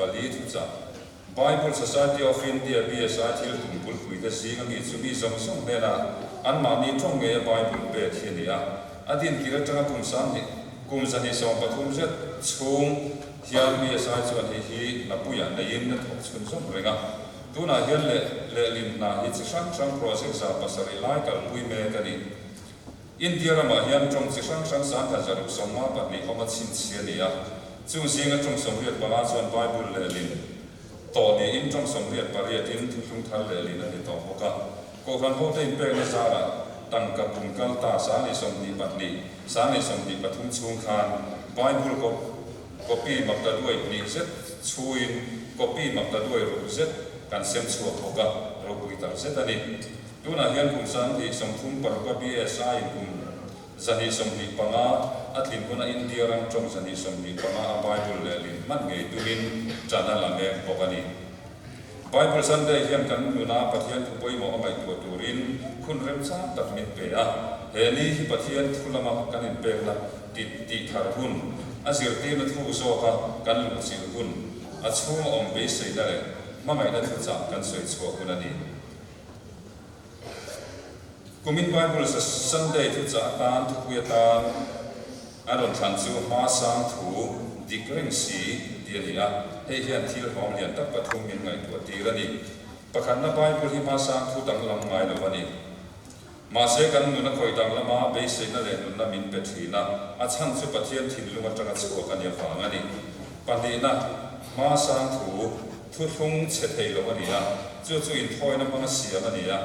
Bali thucha Bible Society of India BSI thil tumpul puida singa ngi chumi song nena an mani tong nge Bible pe thinia adin kira tanga kumsan ni kumsan ni som pathum zet chung hian BSI chuan hi napuya na yin na thok chun som renga tuna hian le lim na hi chi sang project sa pasari lai kal pui me kani India rama hian tong chi sang san ta jaru somma pat ni khoma chin chiania chung singa chung som riat bala chuan Bible le lim to ni in trong som riat pariat in thung thal le lin ani to hoka ko kan ho te pe na sara tang ka pum kal ta sa ni som ni pat ni sa ni som ni pathum chung khan Bible ko copy mak ta duai ni set chuin copy mak ta duai ru set kan sem chu hoka ro ku tar set ani tuna hian kum san ti som thum par ka BSI kum zani som ni panga atlin kuna India rang trong zani som ni panga Bible le lin man nge tuin chana la me pokani Bible Sunday hian kan nuna pathian thupoi mo amai tu turin khun rem cha tak mit pe a he ni hi pathian thulama kan in pe la ti thar hun asir ti na thu so ka kan lu sil hun a chung om be sei da le mamai na thu cha kan soi chu hunani Kumin Bible Sunday thu cha tan thu ya tan aron than chu ma sang thu dikring si dia hei hian thil hom lian tak pathum min ngai tu ti rani pakhan na Bible hi ma sang thu dang lam ngai lo ani ma se kan nu na khoi dang lama be se na le nu na min pe thina a chan chu pathian thin lunga tanga chu kan ya fa ngani pandi na ma sang thu thu thung che thei lo ani ya chu in thoi na ma sia ani ya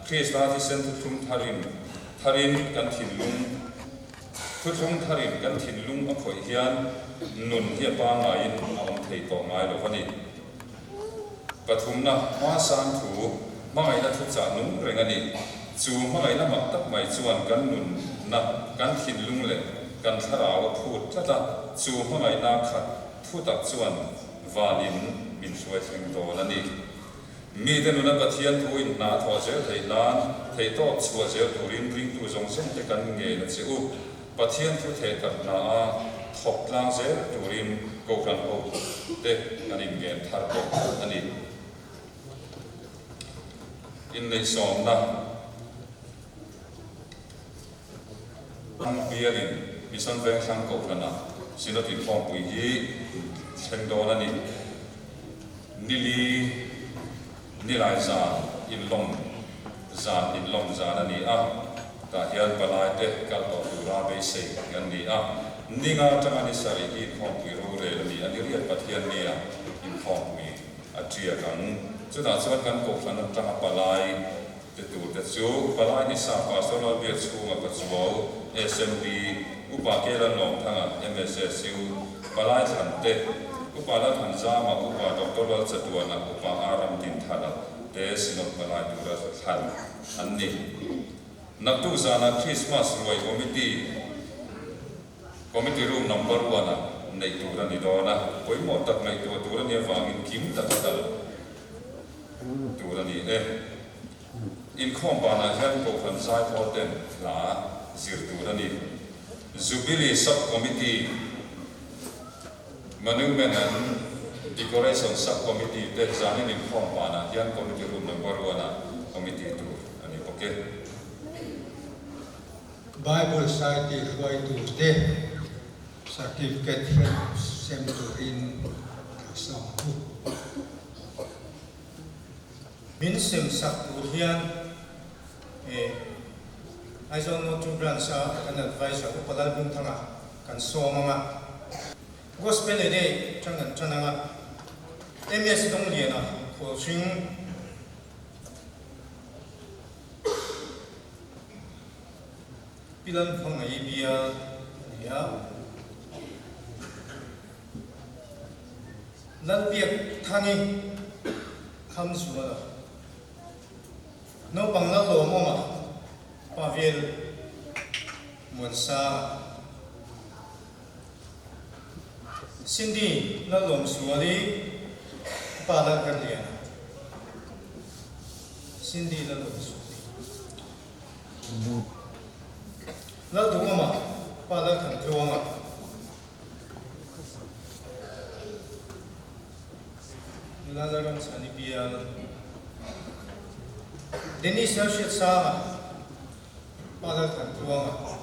Krista ti sen thu thung tharin kan thin lung thu thung tharin kan thin lung a khoi hian nun hi pa ngai in om thei to ngai lo ani pathum na ma sang thu mangai na thu cha nun rengani chu mangai na mak tak mai chuan kan nun na kan thin lung le kan tharaw phut tata chu mangai na khat thu tak chuan vanin min suai thing to lani mi te nuna pathian thu in na tho zel thei lan thei to chua zel turin ring tu zong sen te kan nge na cheu pathian thu the tak na a thok tlang zel turin ko kan ho te kan in nge thar ko ani in nei som na ang biarin misan veng sang ko kana sinot in phong pui hi cheng do na ni nili nilai za in long za na ni a ta hian balai te kal to ra be se gan ni a ninga tanga ni sari hi phong pui ro re ni ani riat pathian ni a in phong mi a tia kan chu da chuan kan ko thlan tanga balai te tu te chu balai ni sa pastoral bi chu ma ka chu SMB upa ke la long thanga MSS u balai than te upa la than za ma upa doctoral chatuana upa aram tin thana te sinop balai tu ra than anni naktu zana Christmas roi committee room number 1 nei tu ra ni do na koi mo tak nei tu ra ni wangin kim tak dal tu ra ni in khom pa na hian ko khan sai for ten la zir tu ra ni Jubilee subcommittee Monument and Decoration subcommittee te zanin in khom pa na hian committee room number 1 committee tu ani okay Bible Society roi tu te certificate sem tu in som tu min sem sak tu hian ai zon no tu plan sa kan advisor ko palal bun thanga kan so mama gospel day changan chananga ms dong liana ko swing pilan phong ai bia ya lan biak thani kham suwa no pangla lo mo ma pavel monsa Cindy la lom suwali pala kan liya Cindy la lom suwali la dunga ma pala kan tuwa Nulalarang Sanibia Denis Hershit Sama Padatan Tuanga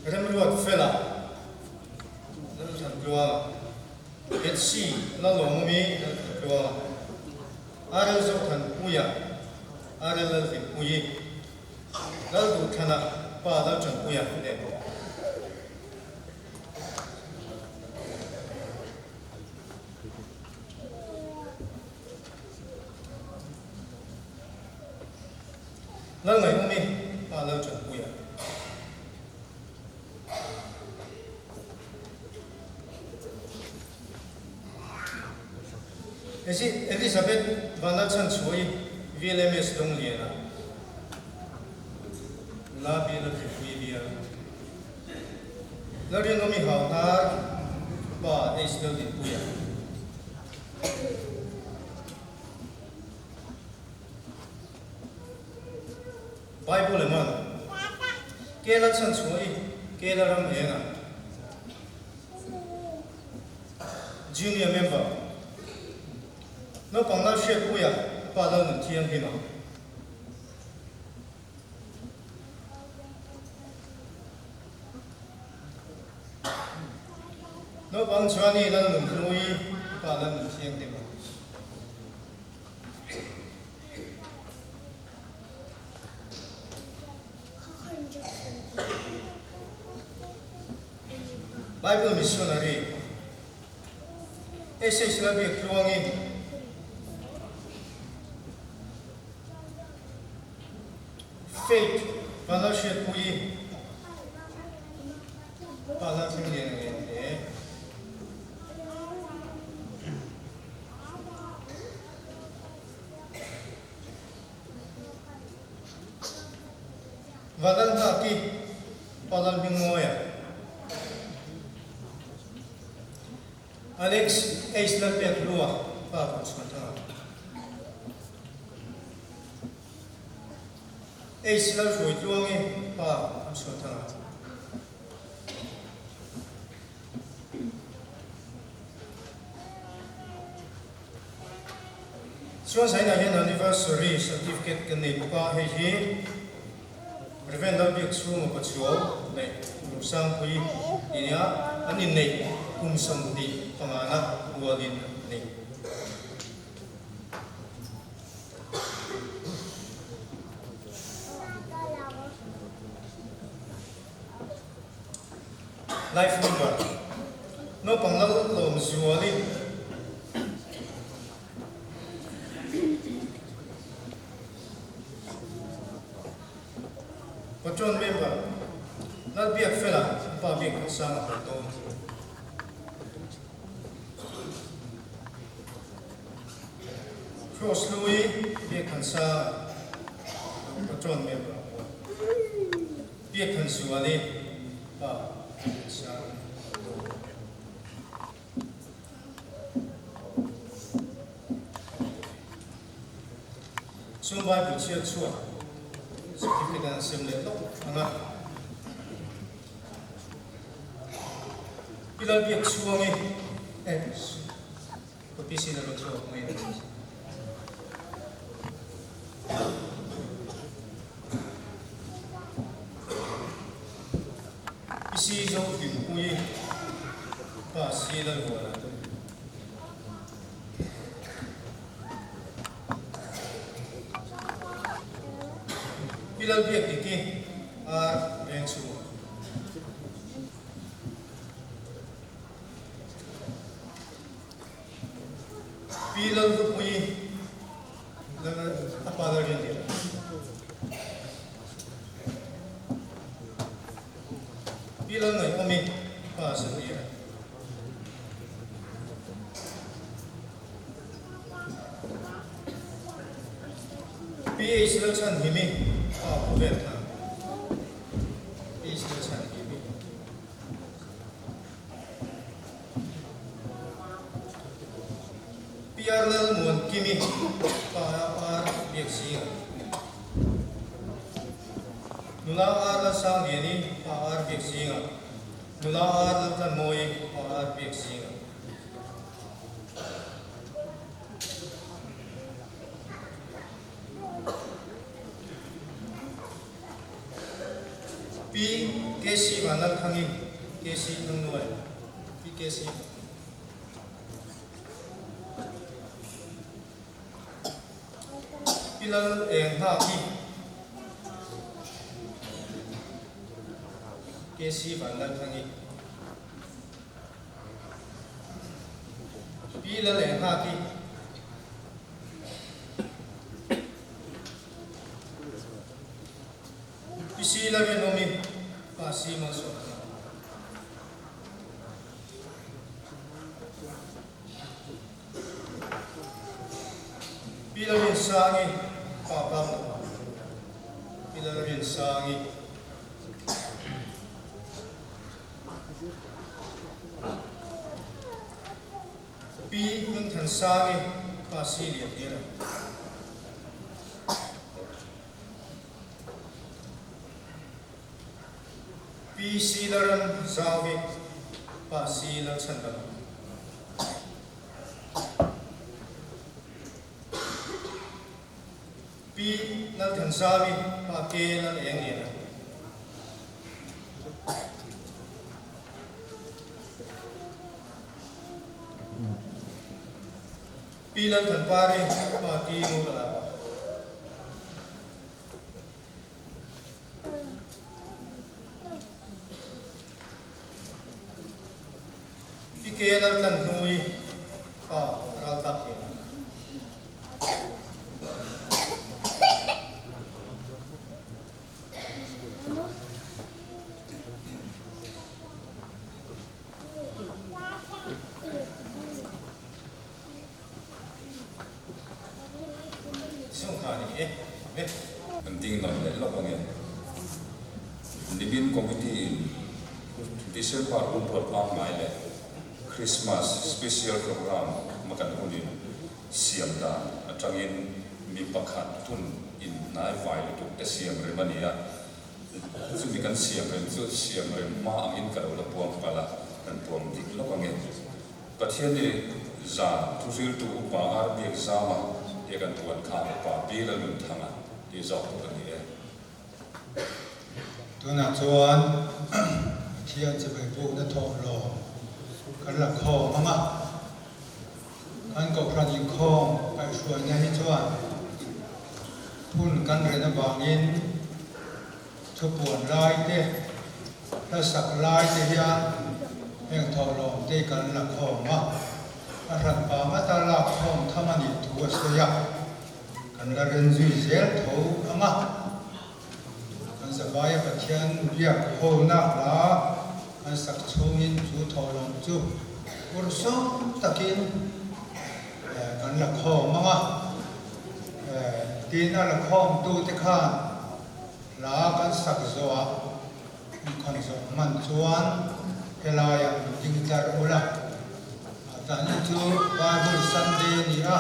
Remruat Fela Nalasan Tuanga Etsi Lalomumi Tuanga Aral Zotan Uya Aral Lalvin Uyi Laldu Kana Padatan Uya Nebo Lần này hôm nay ba lâu chuẩn quy à? Elizabeth van der Chan suy VLMS đông liền à? La bi là quy bia. Lần này hôm nay hào ta ba ấy sẽ được quy à? Bible man, kela chan suy, kela ram hena. Junior member, no pangla share kuya, pada nuntiang hima. No pang chani lan nuntlui, pada nuntiang hima. Bible missionary SS labi kluangin faith panasya kui panasya ngene vadan haki palal bingoya Alex Aislan Pet Lua, Papa Smata. Aislan Joyuangi, Papa Smata. So, I have anniversary certificate can name Pa He, Prevent the big room of Patrol, like Musang Kui, Inia, and in Nate, Umsam Pangana Wadin Ni. Life number No Pangal Lom Zuali Patron member Not be a fella, Bobby Sang Paton. Cross Louis, be a cancer, patron member. Be a consuali, soon by the cheer tour, significant similar. Ilan be a suami, but be seen a lot of me. Isi zo fin kui pa si la wala bilal biak diki ar bensu bilal kui la apa lagi dia Bilang ngai kami pasal dia. PA selection himi apa betul? PA selection himi. PR lal muan kimi pa biaksi. Nula ar sang ini ar biksinga. Nula ar tan moi ar biksinga. KC Vanal Khangi KC Nungnuai KC Pilal Eng Ha Ki KC Vanal Khangi Pilal Eng Ha Ki Pisila Venomi Pasi Maso Pilarin Sangi Papam Pilarin Sangi Pi Nuntan Sangi Pasi Liatira Pi Silaran Zawi Pasi Laksandam Pi Naltan Zawi Pake Nal Engina Pi Naltan Pari Paki Mula Pi Naltan Nui Raltak Penting non le lo bang Libin committee December upor pam mai le Christmas special program makan unin siam da atangin mi pakhat tun in nai vai tu te siam re mania chu mi kan siam re chu siam re ma ang in karo la puang pala kan puang dik lo bang pathian ni za tu zil tu pa ar bi exama ye kan tuan kha pa bi la lun thanga ti zo tu ni Tuna chuan thian che bai bu na tho lo kan la kho mama kan ko pran in kho pai shuan nya hi chuan phun kan re na bangin thu puan lai te la sak lai te ya heng tho lo te kan la kho ma a ran pa ma ta la kho thamani thu se ya kan la ren zui zel tho ama Sabaya Pathian biak ho nak la kan sak chungin chu tholong chu ursong takin kan la kho mama tin ala khom tu te khan la kan sak zoa kan zo man chuan helaya ding tar ula tan chu Bible Sunday ni a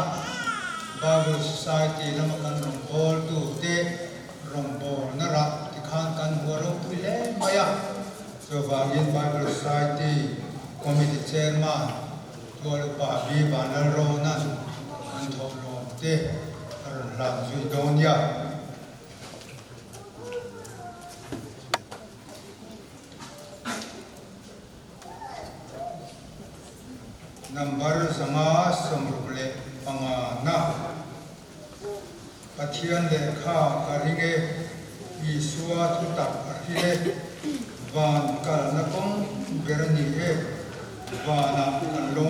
Bible Society lamakan rombol tu te rombol nara kan huaro pile maya so bangin Bible Society committee chairman tol pa bi banal ro nan an thom lo te ar lam ju don ya number sama samrukle pangana pathian le kha karinge Isua tu tak akhirnya van karena kong berani vana kalong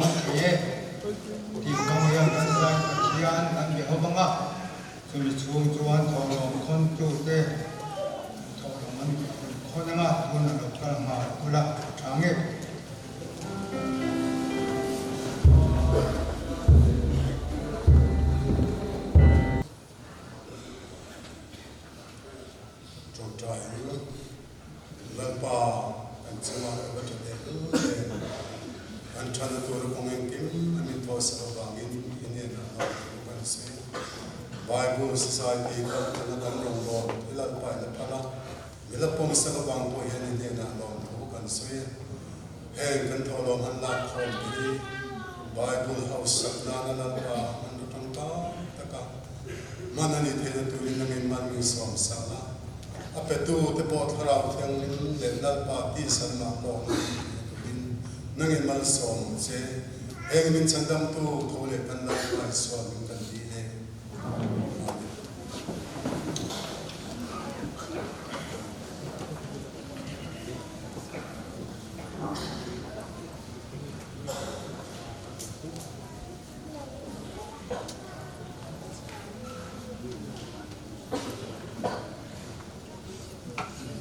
di kong yang kan akhirnya kan behobanga sumi chung chuan tholong kon tu te tholong man khonanga tun lo kalma kula thange Bible Society kan kan rong ilan pa na pala mila pong sa bang po yan hindi na long kan sui kan tholong han la khom di Bible House na pa man tong ta taka manani thela turin na min man mi som sala apetu te pot harau thiang nin len dal party san ma lo din nangin mal som che eng min chandam tu thole kan la mai so min kan di ne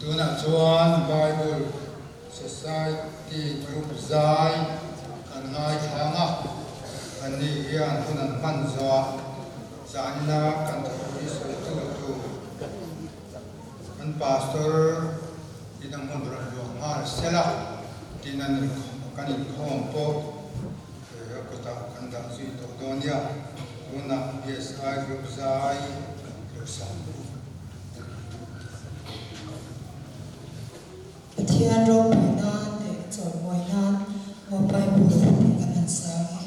tuna chuan Bible Society Group Zai kan ngai thanga kan ni hian hunan man zawa zanna kan thori soi tu kan pastor inang mondra lo mar sela tinan kan in khom po ko ta kan da zui to donia tuna BSI Group Zai Lusam Thiên rong bồi nan để chọn bồi nan một bài bồi đểกันนันสาย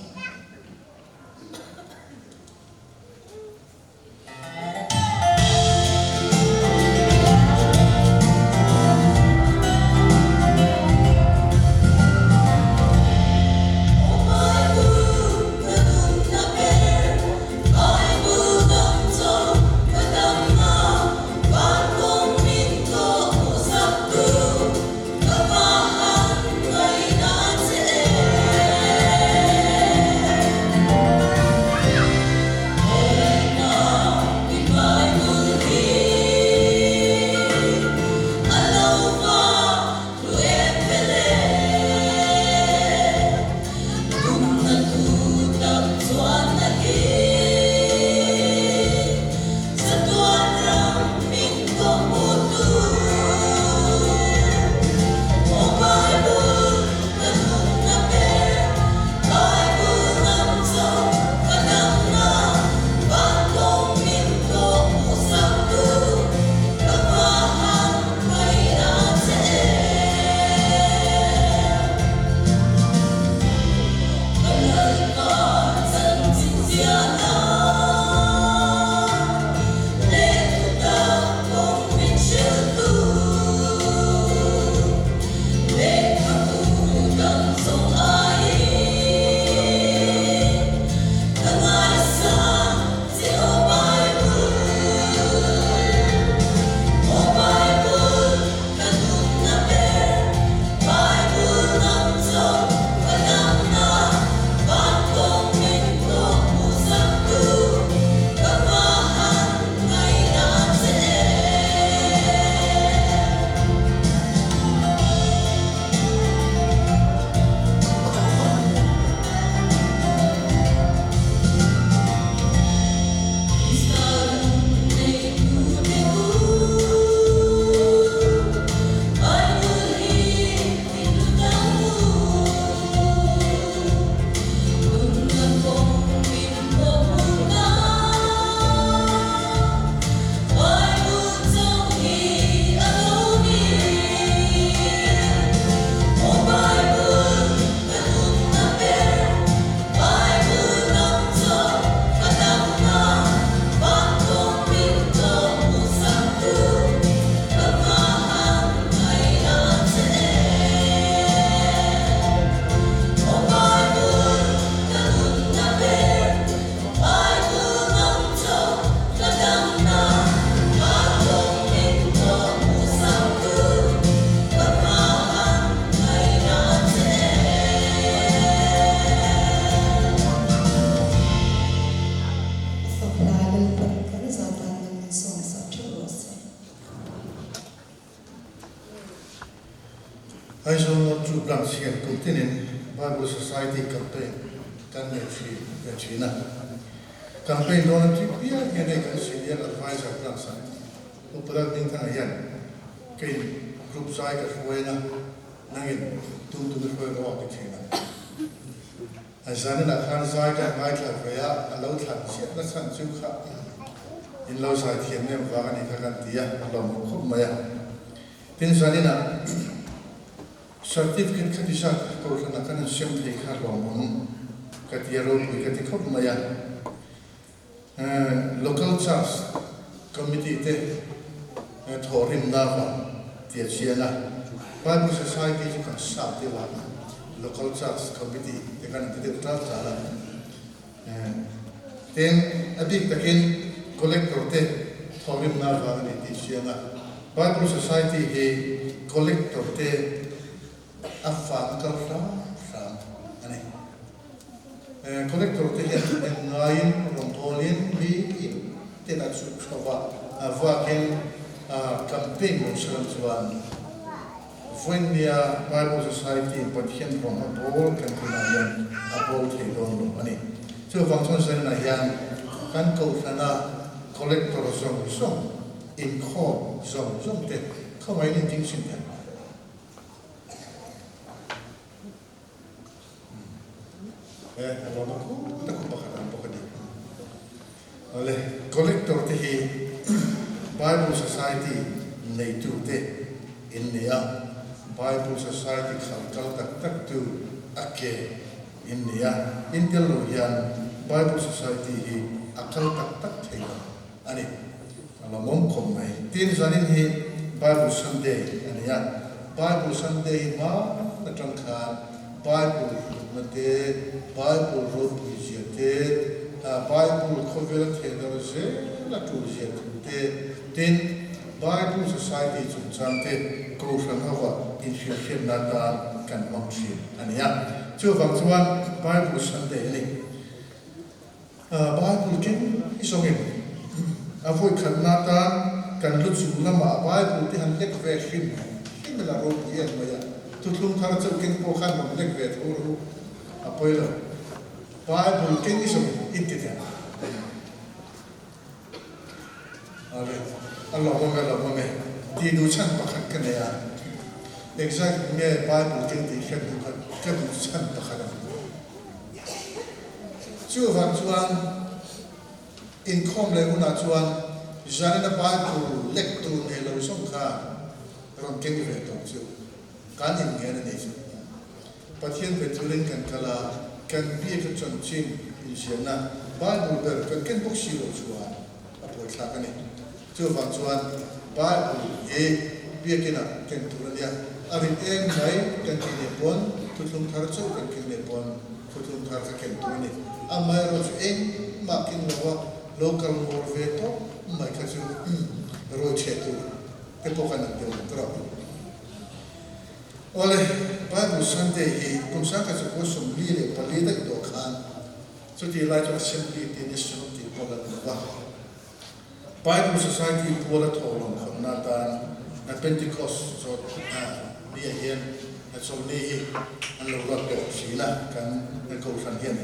I shall not do branch here, continue Bible Society campaign, can be China. Campaign don't appear in a conciliar advisor branch side. Upper Bintan again, came group side as well, Nangin, to the further of the China. As an side and Michael Vea, a low time, the sun Zuka in low side here, never Vagani Kagantia, along with Kumaya. Tinsanina. Certificate Kadisha Kotan Assembly Kalom Katiaro Katikop Maya Local Church Committee thorim na va tia chiana Bible Society ji kan sa te wa local church committee te kan te tra chala ten adik takin collector te thorim na va ni ti chiana Bible Society he collector te afa ka fra ani collector te en ngain rontolin bi te na su skova avaken campaign mo salam chuan Fuendia Bible Society pathian from abol kan kunayan abol the don ani chu wangchon sen na yan kan ko thana collector song in court song te khamai ni ting sin ten alona ko ta ko pakatan pakadi ale collector te hi Bible Society nei tu te in nia Bible Society khalkal tak tu ake in nia intel lo yan Bible Society hi akal tak thega ani ala mom khom mai tin zanin hi Bible Sunday ania Bible Sunday ma na tang khan Bible mate Bible road te Bible khovel thega se la tu je te tin Bible Society chung chante ko ran hawa in shil na ta kan mong shi ania chu wang chuan Bible Sunday ni Bible kin isongin avoi khan na ta kan lu chu lama Bible ti han lek ve him himla ro ye maya tu tlum thar chu kin po khan mong lek ve thur apoilo Bible kin isongin itti Allah me ti du chan pakhat kan ya exact me Bible kin ti khat du chan pakhat chu van chuan in khom le una chuan janina Bible lek tu ne lo som kha ron ken ve to chu kan in nge ne chu pathian ve tulen kan kala kan bi ka chon chin in siana Bible ber kan ken bok si lo chuan apoi thla kan ni chu van chuan Bible e biakina ken turania arin em mai kan kine pon tutlum thar chu kan kine pon tutlum thar ka ken turani amai ro chu eng ma kin lawa local morve to mai ka chu ro che tu te pokan te tra ole Bible Sunday e kum sa ka chu som li le pali da do khan chu ti lai chu assembly ti ni su ti pola wa Bible Society pola tholong khona tan na Pentecost so dia hian na so ni an lo rat to sila kan na ko san hian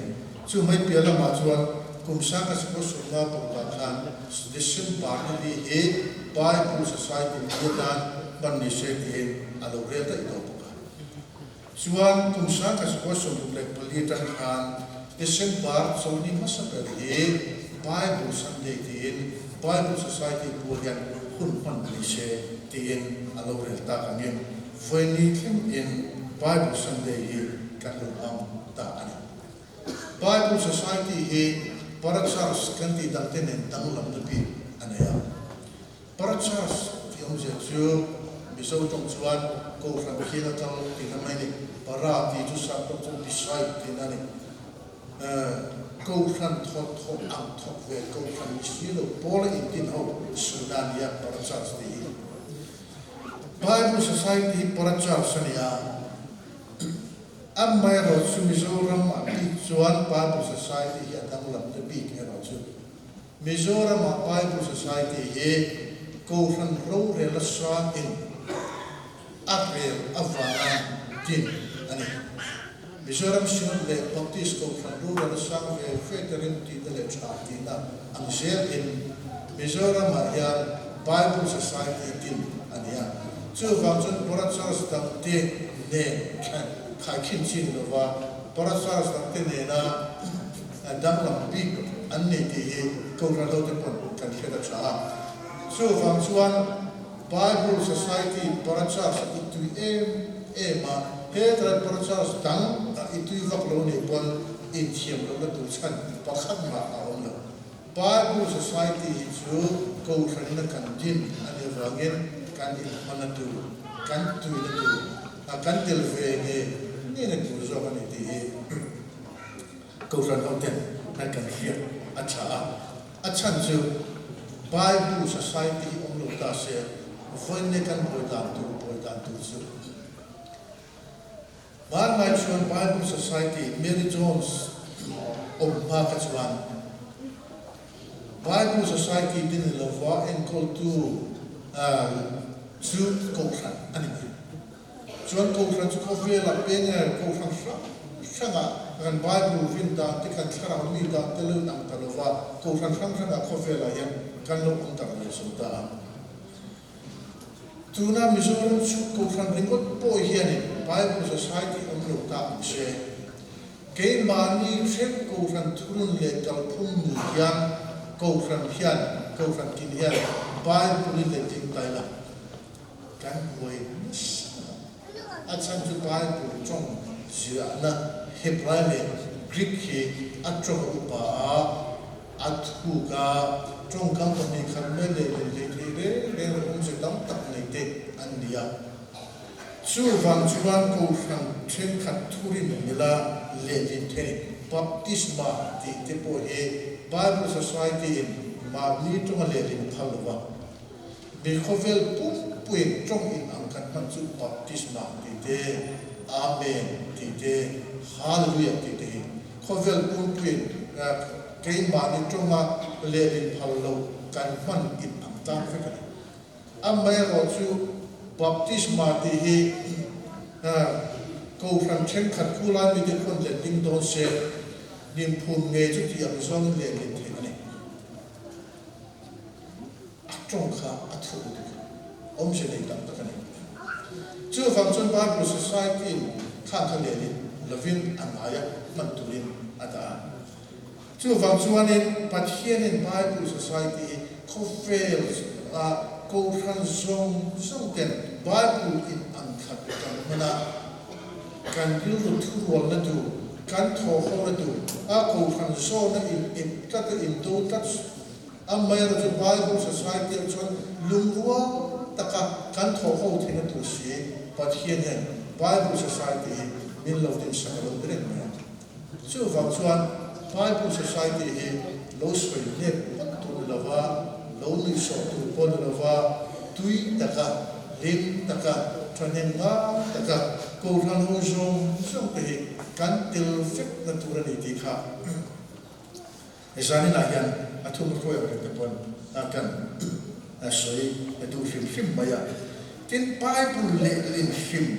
chu mai piala ma chuan kum sa ka so sunga pa khan December ni he Bible Society dan ban ni se ti alo re ta ito pa chuan kum sa ka so so le palitan khan December so ni ma sa per he Bible Sunday tin Bible Society Polian hun pan se tin alo re ta kangin Fueni kim in Bible Sunday hi kan lo am ta ani Bible Society hi parachars kanti dangten en tanglam tepi anaya parachars tiong je chu biso tong chuan ko ran khila tal tinamai ni para ti chu sa to chu bisai tinani ko ran thot am thot ve ko ran silo pole in tin ho Sudan ya parachars ti Bible Society parachars ania amai ro Mizoram ati chuan Bible Society hi atanglam te big ero chu Mizoram Bible Society he ko ran ro re la sa in april avana tin ani Mizoram sinot le baptist ko ran ro re la sa ve federal ti de le chati na ang zel in Mizoram ya Bible Society tin ania chu wangchon parachars tam te ne khai khin chin lo wa parachars tam te ne na danglam big an ne ti ko ra lo te pon kan kheda cha so wangchuan Bible Society parachars itu ma he tra parachars tang itu va lo ne pon in thiam lo tu chan pa kham ma aom lo Bible Society chu ko thani na kan din ani wangin kan in manatu kan tu na tu kan tel ve nge ni na tu zo kan ti ko thani hotel na kan hiya achan chu Bible Society om lo ta se voin ne kan boi dan tu chu man mai chuan Bible Society Mary Jones om ma ka chuan Bible Society din lova en call to chu ko khan ani chuan ko khan chu ko ve la pen ko khan sanga kan Bible vin da te kan thara mi da te lu nam ka lova ko khan sanga ko ve la yan kan lo om ta le so da tuna mizoram chu ko khan ringot po hian Bible Society om lo ta se ke mani thep ko khan thurun le kal phum ni yan câu phần hiền câu phần kinh hiền Bible le ting tai la kan hoi achan chu Bible trong zia na Hebrew le Greek hi atro upa athu ga trong kam ni khan me le om se dam tak nei te an dia chu van chuan ko phần chen khat thurin mila le din the baptisma ti te po he Bible Society in Magni trong lệ đình Khalwa. Bị khovel pum puin trong in angkat manchu baptisma ti te amen ti te hallelujah ti te khovel pum puin cái Magni trong lệ đình Khalwa kan man in angtang fe kan. Amay ro chu baptisma ti hi ko from chen khat kula mi de kon le ding do se nim phum nge chu ti am song le le the ne trong kha athu om se nei tam ta ne chu function Bible Society khan kha le le lovin anaya man turin ada chu function in pathian in Bible Society co-fails ko khan song ten Bible in ankhat kan mana kan bil thu wal na tu kan tho ho na tu ko khan so na in tat in do tat amay ro Bible Society chon lungwa taka kan tho ho the na tu si pathian hen Bible Society min lo tin sa lo dren ma chu va chuan Bible Society he lo soi ne tu lova lo ni so tu pon lova tui taka lim taka tranen nga taka ko ran ho zong pe kan tel fek na tu ran ti kha esani na yan athum ko ya te pon kan asoi tu film maya tin Bible le lim film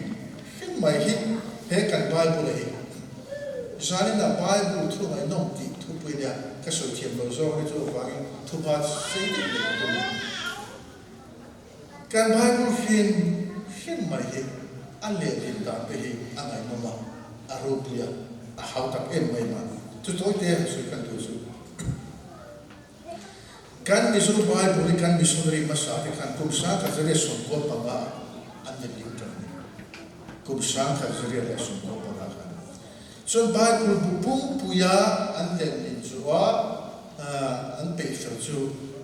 mai hi he kan Bible hi esani na Bible thu mai nom ti thu pu dia ka so thiam lo zo ni zo wa thu ba sei de tu kan Bible film mai hi alle lim da pe hi angai mama aropia a how tak em mai ma tu toi te so kan tu so kan mi so Bible kan mi so ri ma sa te kan kum sa ka zare so ko pa ba an de lim tra kum sa ka zare le so ko pa ba so Bible bu pum pu ya an de lim zuwa an pe so chu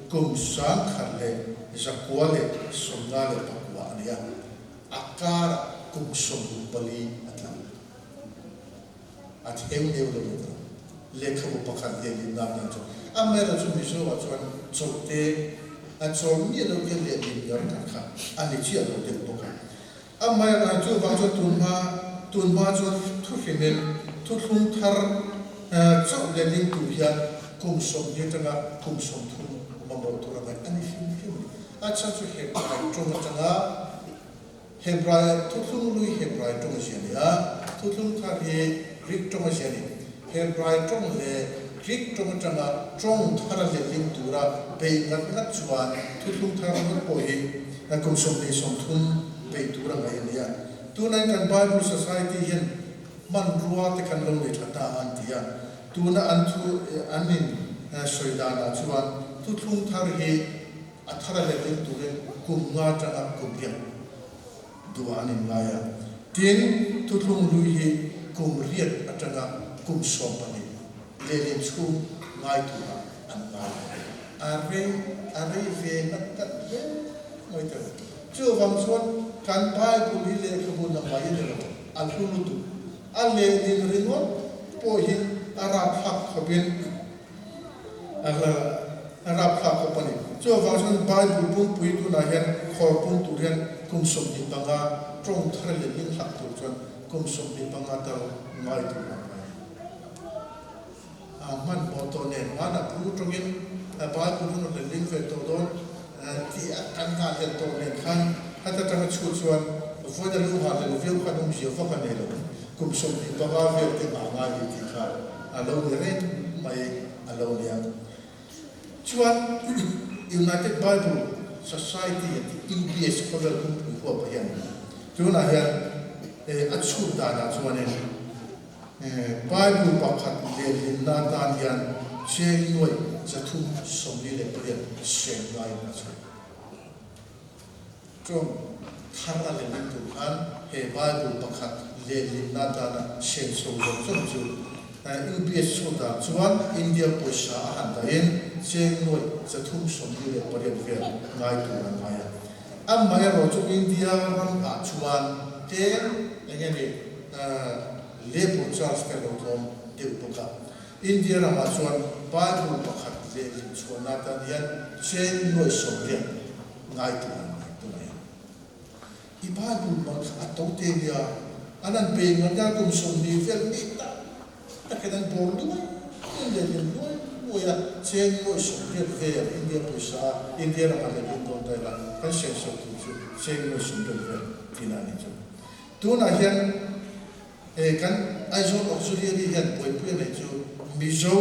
kum sa ka le za ko le so na le pa wa ania akara kum so bali atlam at em ne lo le kha bu pa khan de lim na na chu amera chu mi so wa chuan chote a chom ni lo ke le lim yar kan kha ani chi lo te to ka amera chu wa chu tun ma chu thu femel thu thum thar chu le lim tu hian kum som ni tanga kum som thu ma mo to ra ani film a cha chu he ka chung tanga Hebrew thu thum lui Hebrew tong sia ya thu thum thar he Greek tong sia ni Hebrew tong le Greek trong changa trong thara le lim tura pe ngat ngat chuan thu thum thara ngat po hi na kum som ni som thum pe tura ngai nia tu nai kan Bible Society hian man ruwa te kan lo ni thata an tia tu na an thu anin soidana chuan thu thum thar hi a thara le lim tura kum nga changa kum hian duwa anin ngaya tin thu thum lui hi kum riat atanga kum som pani le lim chu ngai tu an ngai are ve nat kat ve noi ta chu wang chuan kan bai bu li le ka bu na mai ne al hu lu tu al le din ringon po hi arab hak khabin arab hak ko pani chu wang chuan bai bu bu pui tu na hian khor pun tu hian kum som ni banga trong thar le in hak tu chuan kum som ni banga ta ngai tu na man boto ne mana pu tongin ba pu no le ling fe to don ti kan ka le to ne khan hata ta chu chuan fo da lu ha le ve kha dum ji fo ka ne lo kum som ni ba ga ve te ma nga ni ti kha a lo ne ren mai a lo ne chuan United Bible Society at UBS cover kum ko pa yan chu na hian a chu da na chuan ne Bible pakhat le na tan yan chen noi zathu somni le priya shen ngai na chu chung thara le tu han he Bible pakhat le na tan shen so lo chung chu UBS chuda chuan India poisa han da in chen noi zathu somni le priya ve ngai tu na ngai am mai ro chu India ram a chuan te engeni Lepo Charles Pelotron Debuka. India Ramachuan, Bible Pakat, Chuanata, Yan, Chen no Soviet, Night. I Bible Mak Atotelia, Anan Paying and Yakum Sondi, Felnita, Takadan Bondu, and then Noya, Chen no Soviet there, India Pusa, India Ramadan Dondela, and Chen Sotu, Chen no Soviet, Tinanijo. Tuna Yan. Kan aizon auxiliary hian poipui nei chu Mizo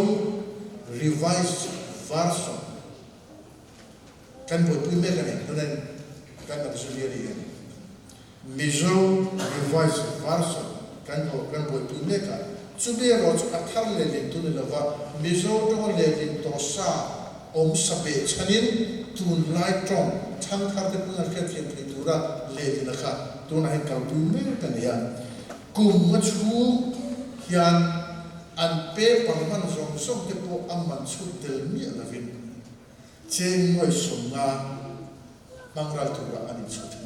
revised version kan poipui me kan nen kan auxiliary hian Mizo revised version kan poipui me ka chubi ro chu athar le le tu le wa Mizo to le le to sa om sabe chanin tun lai trong chang thar de pun kha thiam thei tura le le kha tu na hin ka tu me kan ya kum ma chu hian an pe parman zong som te po amman chu tel mi la vin chen noi som nga mangal tu ra ani chu tin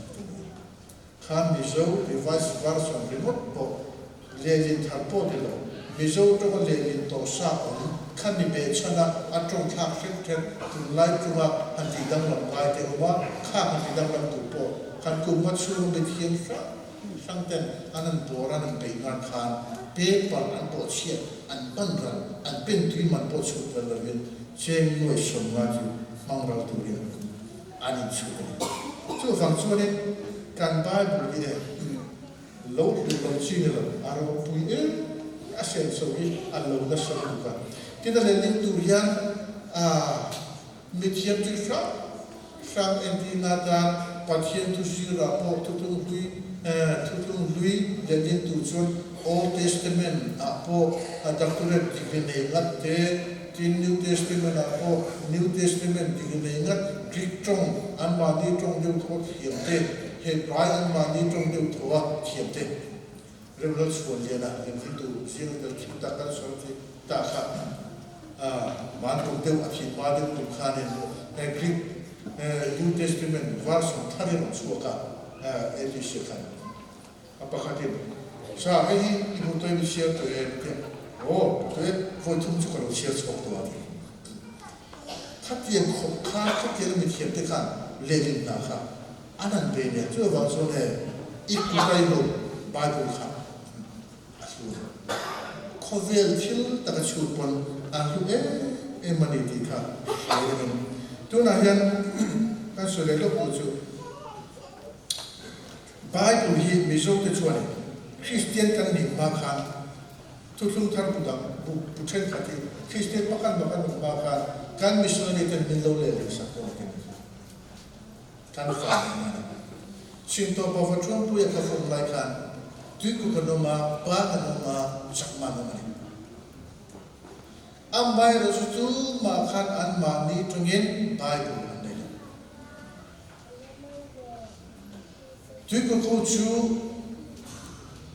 khan mi zo revised version remote po le lin thar po de lo mi zo to le lin to sa on khan ni be chana atong thak thek thek tu lai tu ma an ti dang lam lai te wa kha an ti dang lam tu po khan kum ma chu be thiam sa Santen anan boran an peingan khan paper an po chia an panran an pen tui man po chu lavin chen noi som nga ju mangra tu ri ani chu chu fang chu ne kan Bible ni lo du lo chi ne lo aro pui a sen so hi an lo na sa tu ka tin le ning tu rian mi thiam tu sa en ti na da pathian tu si ra po tu Tutung lui jadi tujuan Old Testament apo doctorate dikene ingat te New Testament apo New Testament dikene ingat Greek trong anmani trong deu tho thiam te Hebrai anmani trong deu tho thiam te revelation sualiana yang itu sing dal kita kan sorti ta kha man tung deu akhin ma deu tung khanen Greek New Testament version tharin suaka edition apa khatim sa ai ibu toy bi share to oh to foi tum chu ko share chok to ani khatien khop kha khatien mi thiam te khan lelin na kha anan be ne chu ba so ne iku tai lo bible kha asu khovel thil ta ka chu pon a lu e mani ti kha tu na yan kan so le lo pu chu Bible hi mizo te chuani Christian kan ni ma khan tu thum thar bu da bu chen khati Christian ma kan ma khan kan missionary kan min lo le sa ko ke kan fa ma shin to ba fa chon pu ya ka fo mai khan tu ku ko no ma pa ka no ma sak ma no ma am bai ro su tu ma khan an ma ni tungin Bible tu ko ko chu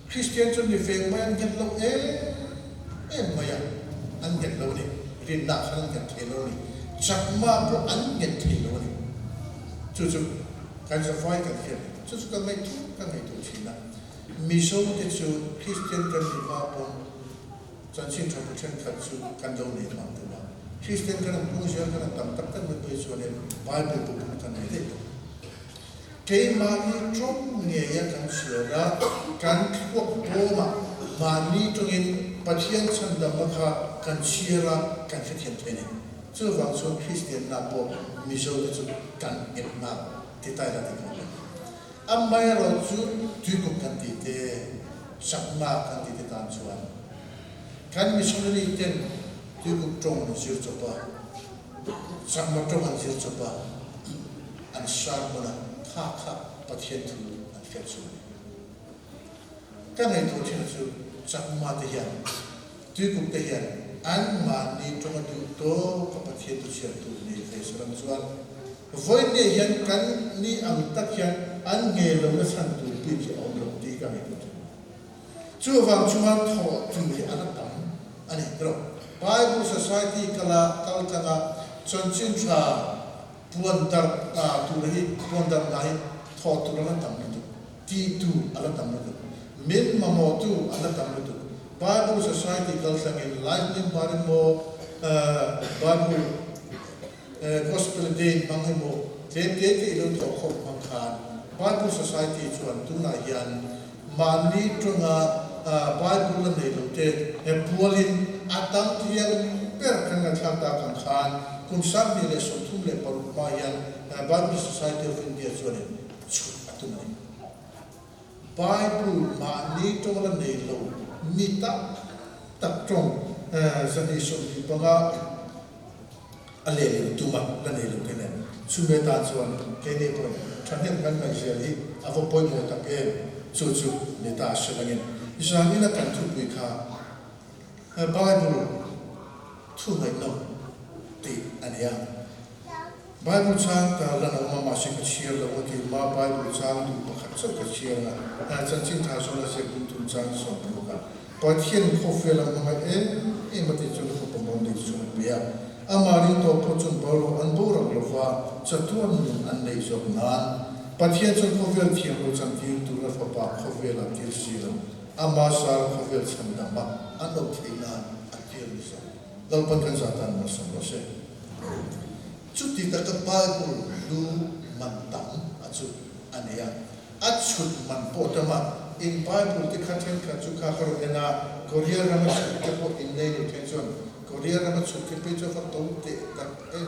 Christian chon ni feng mai an get lo maya an get lo ni tin nak khang kan thelo ni chakma pro an gen thelo ni chu kan sa fai kan khe chu kan mai tu kan mai tu china mi so te chu Christian kan ni ma po chan sin thapu chen khat chu kan do ni ma tu ma Christian kan pu jo kan tam tak kan mai chu ne Bible tu kan nei de ke ma ni trong nge ya kan sira kan thuak bo ma ni tong in pathian chan da ma kha kan sira kan khethian thene chu wang so Christian na po mi so chu kan et na ti tai la ti ko amai ro chu tu ko kan ti te sakma kan ti te tan chuan kan missionary ten tu ko trong no sir chopa sakma trong an sir chopa an sar bona kha pathian thu an fet chu kan ai to chen chu sakma te hian tu ko te hian an ma ni trong tu to ka pathian tu sir tu ni fe saram chuan voi ne hian kan ni ang tak hian an nge lo na san tu pi ki om lo ti ka mi tu chu wang chuan tho tu hi an tam ani ro Bible Society kala kaltanga chonchin cha puan dar ta tu ri puan dar nai tho tu la tam tu ti tu ala tam tu min mamo tu ala tam tu Bible Society kaltanga lightning barimo Bible Gospel Day mangemo te ilo to khop mangkhan Bible Society chuan tu na hian mani tunga Bible la nei lo te pualin atang tiang per kan na thata kan khan kum sam ni le so thum le paru ma hian Bible Society of India chuan chu atuna Bible mani tunga la nei lo ni ta tak trong zani so ni panga ale tuma la nei lo kenen chume ta chuan kene ko thanen kan mai jeli avo poi mo ta ke chu ni ta shalangin Israelina kan tu pui kha Bible thu mai no ti ania Bible chang ta la na ma shi ka share la wo ti ma Bible chang tu pakhat cha ka share na chan chin tha so la se kun tu chang so ko ka pa thien kho fe la ma e ma ti chu ko pa mon di chu bia amari to po chun bolo an bo ra lo fa chatuan an nei so na pa thien chu ko vel thien ro chang ti tu la fa pa kho ve la ti si la ama sar kho vel chan da ma an lo theina a tir ni so dal pan kan sa tan ma so lo se chuti ta ka Bible lu man tam a chu ania a chut man po ta ma in Bible ti kha chen ka chu kha ro ena Korea ra ma chu ke po in nei lo tension Korea ra ma chu ke pe chu fa to te ta en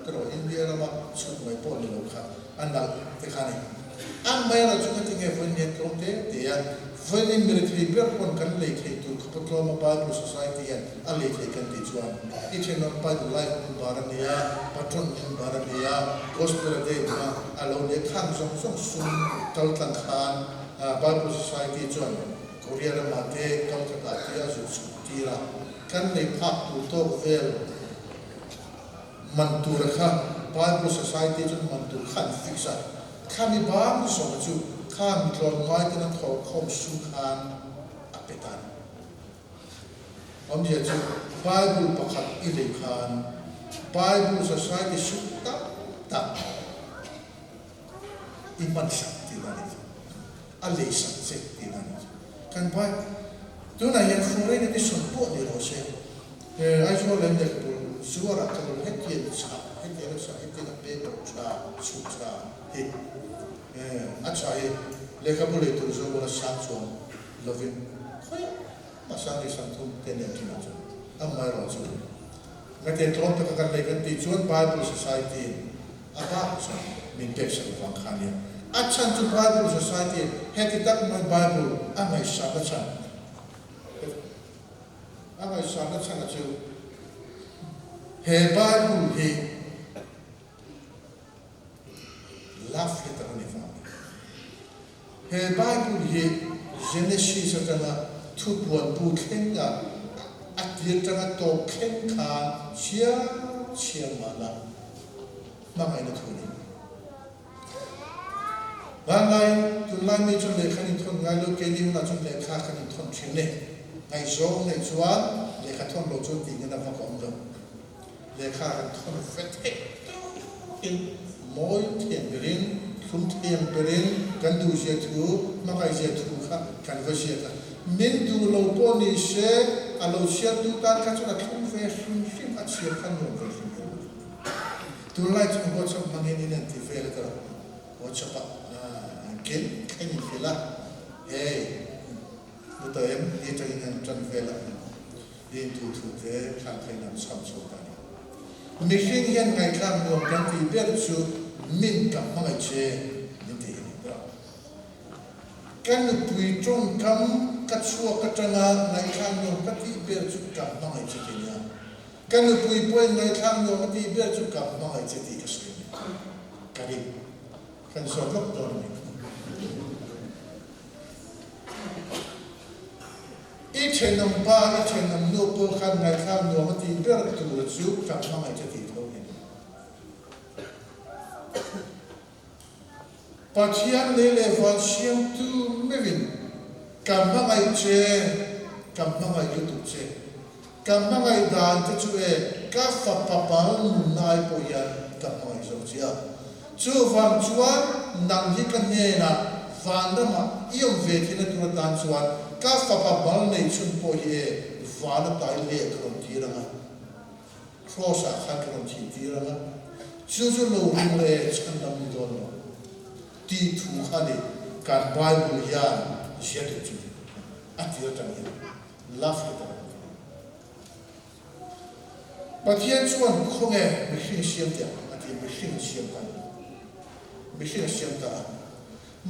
tro India ra ma chu mai po ni lo kha an dal te kha ni an mai ra chu ka ti nge fon ne to te ya fon in military per pon kan le ke tu ka to ma Bible Society ya a le ke kan ti chuan I chen no Bible life in barania patron in barania gospel day ma alo ne khang song song sun tal tan khan Bible Society chuan Korea ra ma te kal ta ti a su ti ra kan le phak tu to vel man tu ra kha Bible Society chuan man tu khan fixa khami bang so chu kham tlon mai tan tho khom su khan apetan omje chu Bible pakhat I le khan Bible Society su ta iman sakti la ni ale sakti la ni kan bai tu na yan foreign ni son po ni ro se ai so le ne ko suara ka lo het yen sa het na pe ko cha su cha he acha he le ka bole tu zo bola sa so lovin khoya ma sa ni san tu te ne ti na so amai ro so na te tron ta ka le kan ti chuan Bible Society aba so min te sa wang khan ya achan tu Bible Society he ti tak ma Bible amai sa ka cha amai sa ka cha na chu he Bible he love letter ni fa he Bible he Genesis atanga thu buan pu khenga atir tanga to khenka chia mala ma mai na thuni Lai tu lai mi chun le khani thon ngai lo ke ni na chun le kha khani thon chin ne ngai zo nei chuan le kha thon lo chun ti na fa kom do le kha kan thon fet in moi thiam berin thum thiam berin kan du se thu ma kai se thu kha kan va se ka min du lo po ni se a lo se tu ta ka chuna thum ve shim a se kan no ve tu lai chu ko chok ma ni nen ti fe ka o chapa kin kan ni fe la hey tu to em ni to in chan fe la đi thu thu thế khang khai nam sam so ta ni mi hing hian ngai khang no kan ti ber chu min ka ma che ni ti ni ra kan pui trong kam ka chua ka tanga ngai khang no ka ti ber chu ka ma che ti ya kan pui poi ngai khang no ka ti ber chu ka ma che ti ka sri ka ri kan so lok do ni ít trên năm ba, ít trên năm nô bơ khăn ngày khăn nô mà thì biết là tụ là chịu cảm mang ngày cho thì thôi. Và thiên lệ lệ vào xem tu mấy vinh cảm mang ngày chế, cảm mang ngày yêu tục chế, cảm mang ngày đàn cho chú ấy các pháp pháp bảo mùng nai bồi ăn cảm mang ngày sống chia. Chú vàng chuan nằm đi căn nhà na vàng đó mà yêu về thì nó tụ là đàn chuan các pháp pháp bảo này chun po ye vana tai le kron ti ranga cross a khan kron ti ranga chu lo ring le chan dam do no ti thu khani kan bible ya jet chu atira tan ya love it pathian chuan khonge mi siam ya ati mi siam kan mi siam ta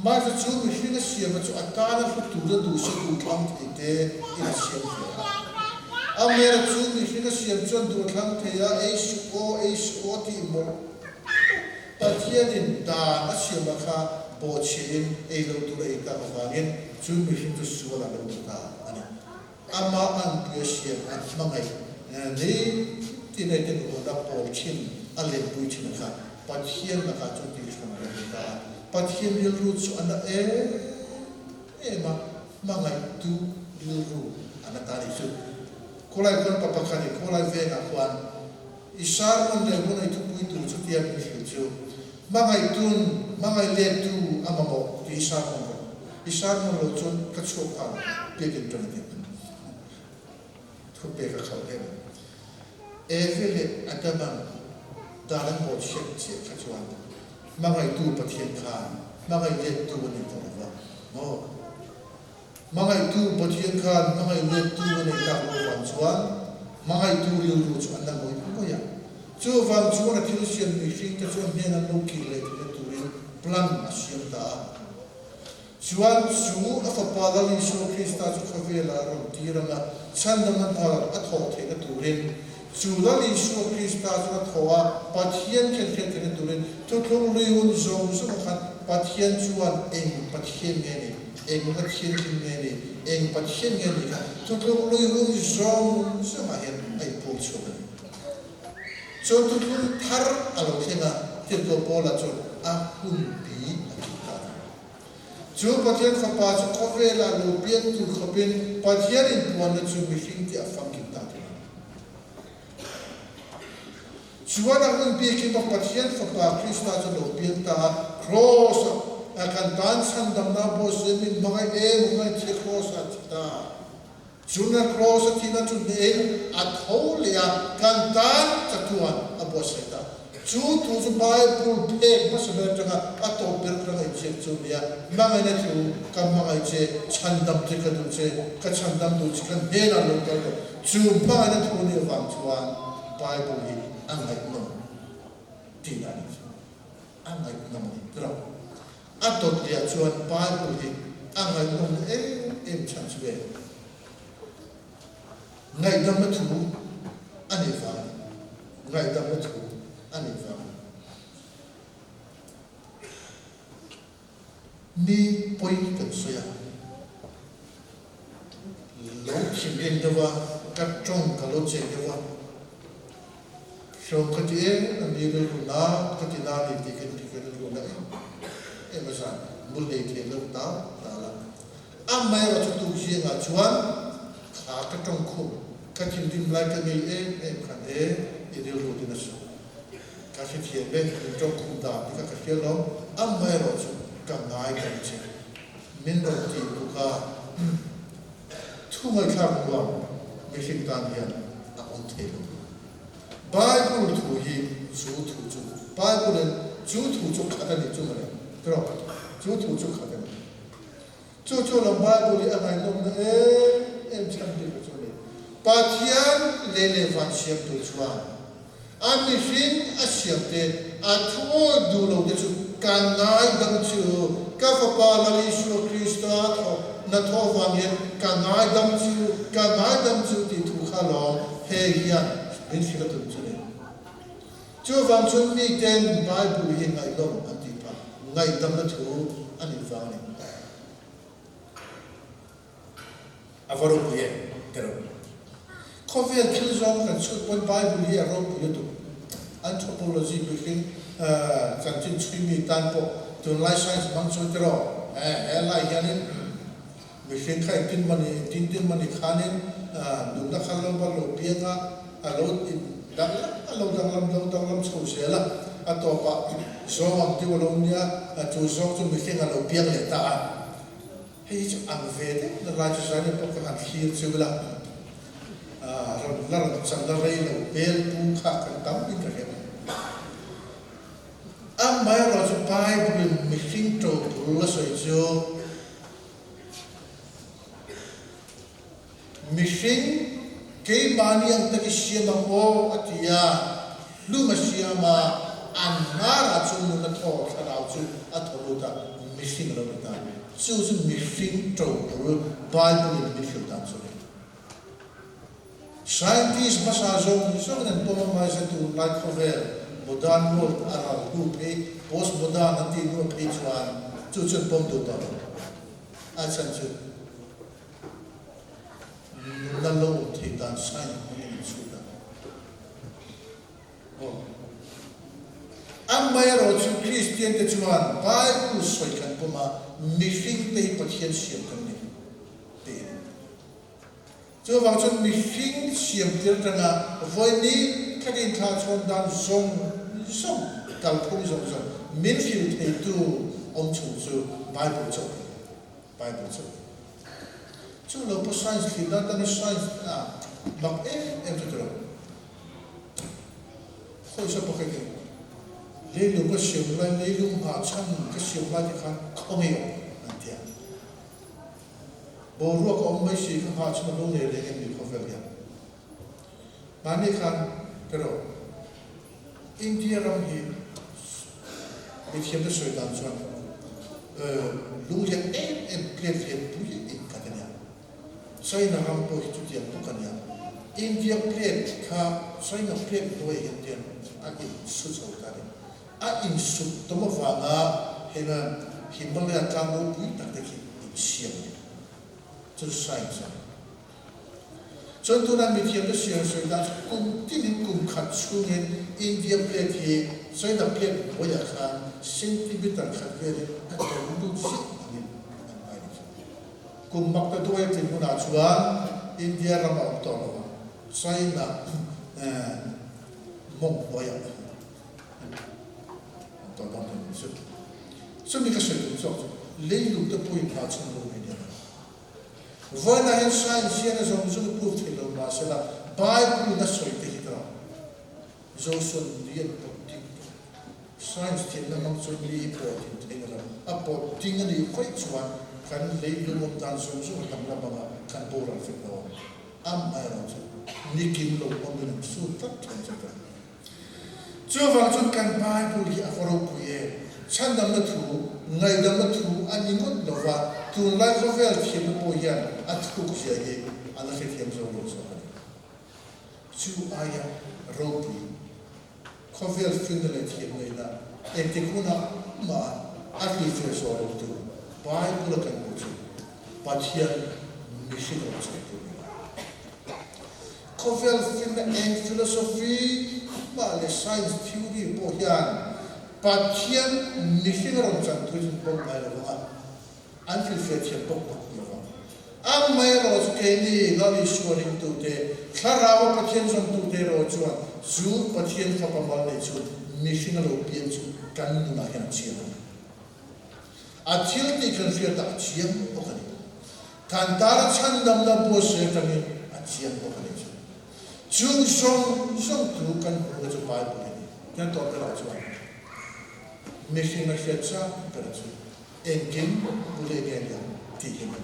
mà cho chú mình khi nó xiêm mà cho anh ta nó tu ra tu sẽ tu thăng thế in xiêm thế à mẹ là chú mình khi nó xiêm cho tu thăng thế à ấy số thì một ta thiên đình ta nó xiêm mà kha bộ chuyện ấy lâu tu ấy ta mà nên chú mình khi tu số là lâu ta anh à mà anh bây xiêm anh mà ngày này thì này thì nó đã bộ chuyện anh lên bùi chuyện kha bà thiên là kha cho tu không được ta pathian lil ru chu ana ma ngai tu lil ru ana ta ri chu kolai kon papa khani kolai ve nga kwan isar mon le mon ai tu pui tu chu tiam ni chu ma ngai le tu amamo ti isar mon lo chun ka chu pa pe kin tron ti thu pe ka khau le vele ataman dalam bo shet che ka chuan mà ngày tu pathian khan mà ngày lệ tu này thôi vậy, mà ngày tu pathian khan mà ngày lệ tu này các bộ phận chuan mà ngày tu liu liu chuan là mỗi cũng vậy, chú phận chuan là thiếu siêng bị sinh cho chuan nên là nông kỳ lệ tu liu plan mà siêng ta, chuan chú ở phần ba là Giêsu Christ ta chú khơi về là rồi đi ra là chân đâm anh ta ở thọ thế cái tu liu chú đó Giêsu Christ ta cho thọ pathian khen tu liu tu không lưu dùng số một khăn pathian chuan em pathian nghe này em pathian nghe này em pathian nghe này tu không lưu dùng số mà hiện ai bố chuan cho tu không thar alo thế na tiền đồ bố là cho hun bí chú pathian pháp pa chú có về là lô biến tu có bên pathian in buồn là chú bị sinh tiệt phăng kim ta Chuan ang un bikin pa pathian fa pa Krista cho lo biên ta cross akan tan san dam na bo se min mga ngai che cross ta chuna cross ti na chun ne at holia kan tan chatuan abo se ta chu tu chu bible pe ma se na tanga ato ber tanga che chu ya mga na chu kam mga che chan dam te ka du che ka chan dam du che kan de na lo ka chu mga na thu ne wang chuan bible hi ang ay no tina ni ang ay no ni tro atot dia chuan bible hi ang ay no em chan chue ngai dam na thu ani fa ngai dam na thu ani fa ni poi kan soya lo chim en dawa ka trong ka lo che dawa so kati ni lu na kati na ni ti ken lu na e ma sa mul dei ke lu ta la am mai ra tu ji nga chuan kha ka tong khu ka chin dim lai ka ni e khan ideal route in a show. Kashian Ben, the job cool down, the Kakilom, and my road, Gangai Kanchi. Mindo Ti Buka, too much hard missing down here on table. Bible to him, Jew to Jew. Bible and Jew to Jew Katani Jumare. Drop. Jew to Jew Katani. Jew to the Bible, and I know the and something. But here, Lene Van Ship to Juan. I'm missing a ship I told you that you can I them to Kafapala Ishu Christa or Natovangan, can I them to the Halom, Hegian, Infilatum today. Two of them meet then Bible in I love Antipa, night them the two and in Valley. Avaropier, Terror. Coffee and kills on and shoot one Bible here, wrote YouTube. Anthropology between Santin Swimi Tanpo to life science Mansotero, Ella Yanin, Machine Tin money, Tintin money Kanin, Dunda Kalamba, Piena, a load in Dalam Scosella, a topa, Zom of Divolonia, to Zom to Machine and Piena. He's unvetted, the largest Poker and Hill Sibula. Learn some of the rail, Bell, Boom, Hack, and Dump in the heaven. I'm my Roger Bible, machine to Lusso, machine, K. Mani and Takishima, or Atia, Lumashiyama, and Nara to the talk about Atoluta, machine of the time. Susan machine to Bible in Mission Dancer. Scientists must have some and Pomamaiza to like Hovel, modern world, Arab group, post-modern anti no page one, Chuchun Pomdo. I said, Nalo take that sign in Sudan. Oh. I'm my road to Christian the Chuan, Bible Soy and Poma, missing the potential community. So vào trong machine xiêm tiết rằng với ní các cái thà chọn đàn song cả phong song miễn phí thấy tu ông chủ Bible cho chú lâu có science thì đã đang science mặc em cho rồi khôi sao có cái lấy luôn cái xiêm lại lấy luôn hạ chân cái xiêm lại thì không hiểu anh thiệt bộ ruột ông mấy sĩ các họ chúng tôi để cái gì không phải vậy. Bạn đi khăn cái đó, India làm gì, bị thiêm tới sợi đàn xoan, lúc hiện em plei hiện bùi in cái này, sai nó làm bùi chút tiền bùi cái này, India plei cả sai nó plei bùi hiện tiền, anh in sút sầu cái này, anh in sút tôm vàng hay là Himalaya trang lô bùi đặc biệt in xiêm. To science. So to that meet the so that cùng khát xuống India plate he so the plate boya khan centimeter khát về at đủ shit cùng mặc cái đôi thì nó là chuan India làm ông to nó so na mong boya to đó so mình cái sự so lấy lúc cái point khát xuống luôn này. When I have science here as on Zoom proof to the Masala, Bible in the soil to Hidra. Zoson Lian Potik. Science till the months of the important thing about thing and the quite one can lay you up down so and Labama can bore of it now. Am I not? Nikin low on the suit that translator. Jovan can Bible here for Okuye. Chandam the two, Naidam the two, and you could Nova. To life of health, he will be at Kukushia and the 50th of Rose. Two aya rope, Covel Finland here later, and Tikuna Ma, at least there's all to Bible can go to, but here, mission also to Covel Finland and philosophy, well, the science theory, Boyan, but here, mission also to the until fetch a book. I'm my Rose Kenny, not issuing to the Tharawa pathian som tu te ro chuan zu pathian khapamal le chu mission lo pian chu kan nu na hian chiam a thil ti kan fiat ta chiam o kan kan tar chan dam na bo se kan a chiam o kan chu song tu kan ho chu pai pu ni kan to ka chu mission na fiat cha kan chu engin bu le ge ya ti hin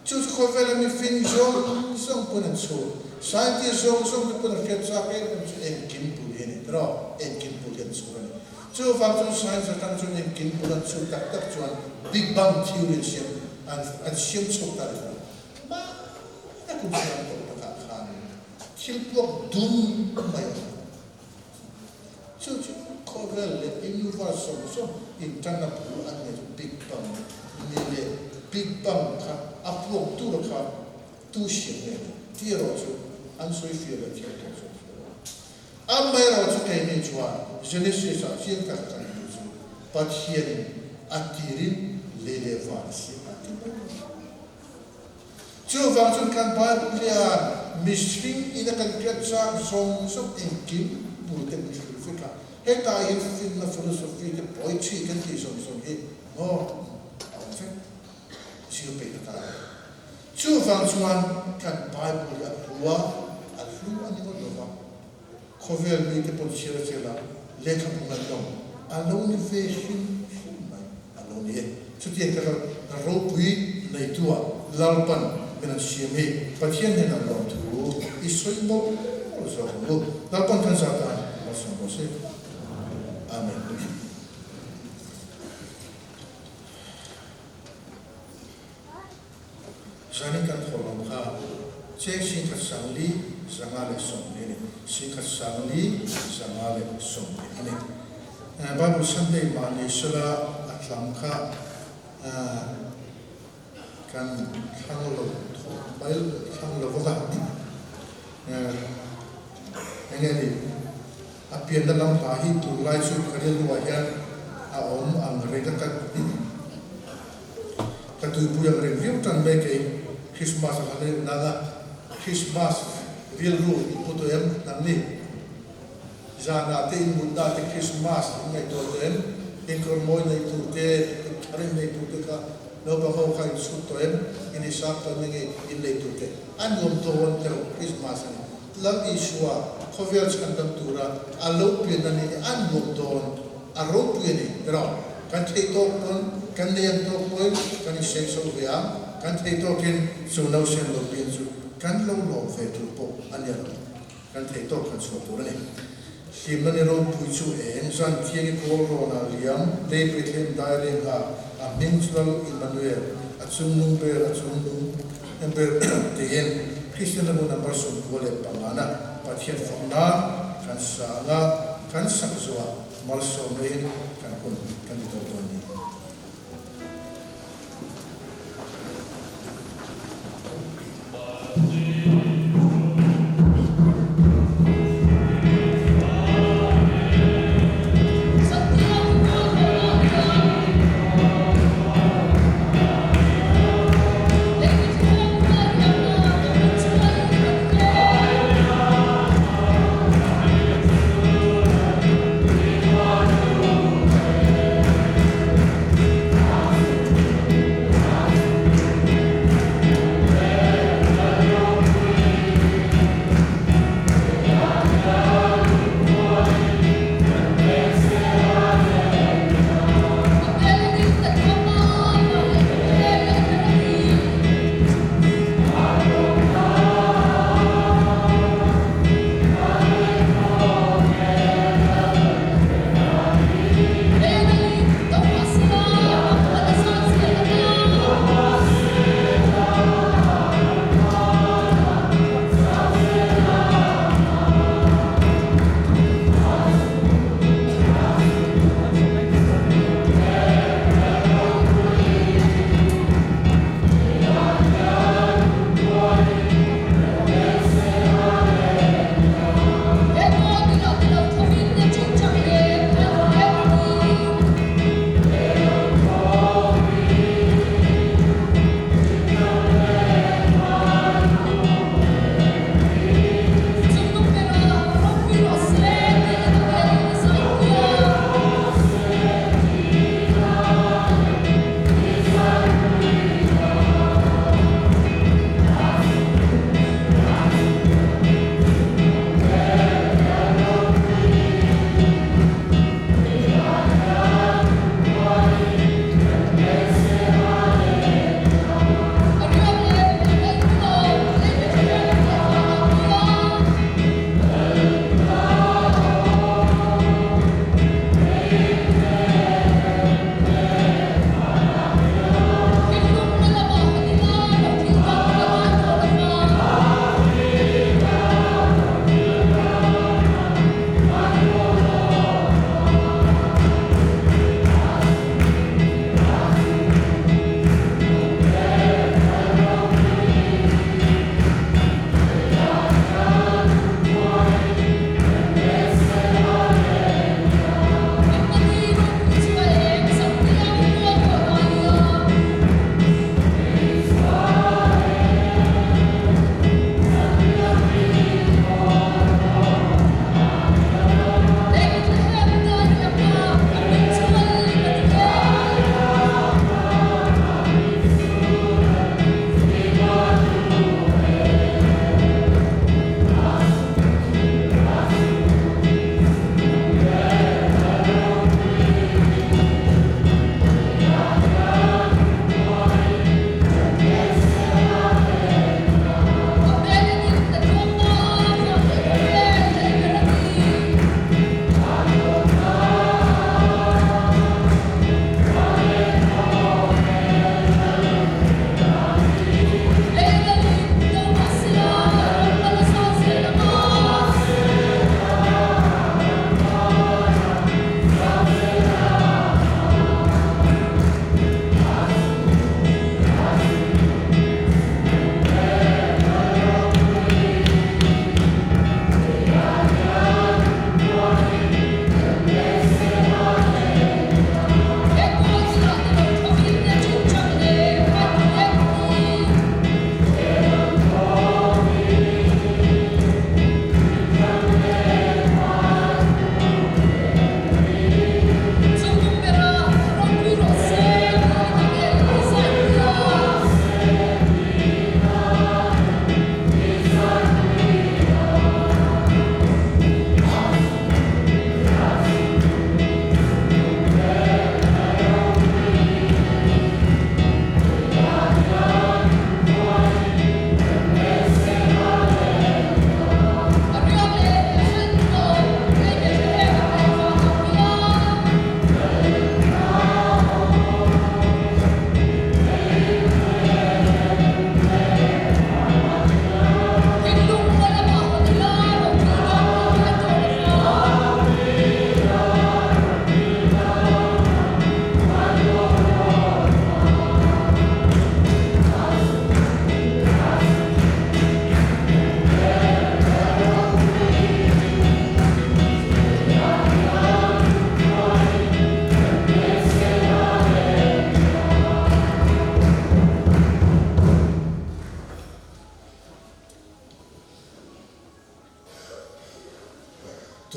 chu ko vela mi fin song pu na chu sai ti song pu na fiat cha ke chu engin bu le ni ro engin bu le chu kan chu fam chu sai sa kan chu engin bu na chu tak chu big bang theory siam an siam chu ta ma na ku sa to ka khan thil pok dum mai chu ko vel le universe so in tana pu an ne big bang ni le big bang ka apok tu ka tu siam ne ti ro chu an soi fi le ti ka chu am mai ro chu ke ni chua genesis a siam ka ka ni chu pathian atirin le varsi chu vang chun kan Bible ya mishring ina kan kretsa song engkim burten fika heta in fin na philosophy the poetry kan ti song he no fe siu pe ta chu vang chuan kan Bible ya tua al flu ani ko do khovel mi te pon chira chela lekha punga dom alo ni fe shin mai alo ni chu ti ka ro pui nei tua lalpan kan siam he pathian ne na lo tu isoi mo so lo lalpan kan sa ta so mo se amen jani kan tholom kha che sin ka sangli sangale som ne sin ka sangli sangale som ne Bible Sunday mani sala atlam kha kan khanglo bail khanglo boga engeni apian dalam bahi tu lai su kharil wa hian a om ang rega ka tu pu yang review tan be ke Christmas ale nada Christmas real rule iputo em namni jana te munda te Christmas ngai to den engkor moi nei tu te are nei tu te ka no ba ho khai su to em ini sa to ngai in nei tu te an yom to won te Christmas ni lam isua khovel chan dam tura alo pe na ni an yom to aro pe ni ro kan thei to kon kan ne to poi kan se so ya kan thei to kin su no sen lo pin su kan lo lo ve tu po an ya kan thei to kan so to ni sim na ni ro pu chu en san thieng ko ro na liam te pe them dai le ha a minchal Emmanuel a chung nung ber a chung nung ember te gen Christian mo na person ko le pangana pathian fona kan sa nga kan sak zwa mal so me kan kun kan to ni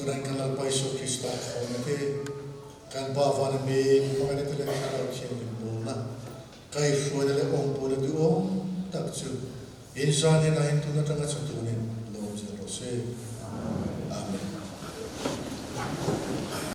turan kan lalpai so Kristo khonate kan ba van me pagane tele kala chen limona kai fuane le ong pole du om tak chu insan na hin tu na tanga chu tu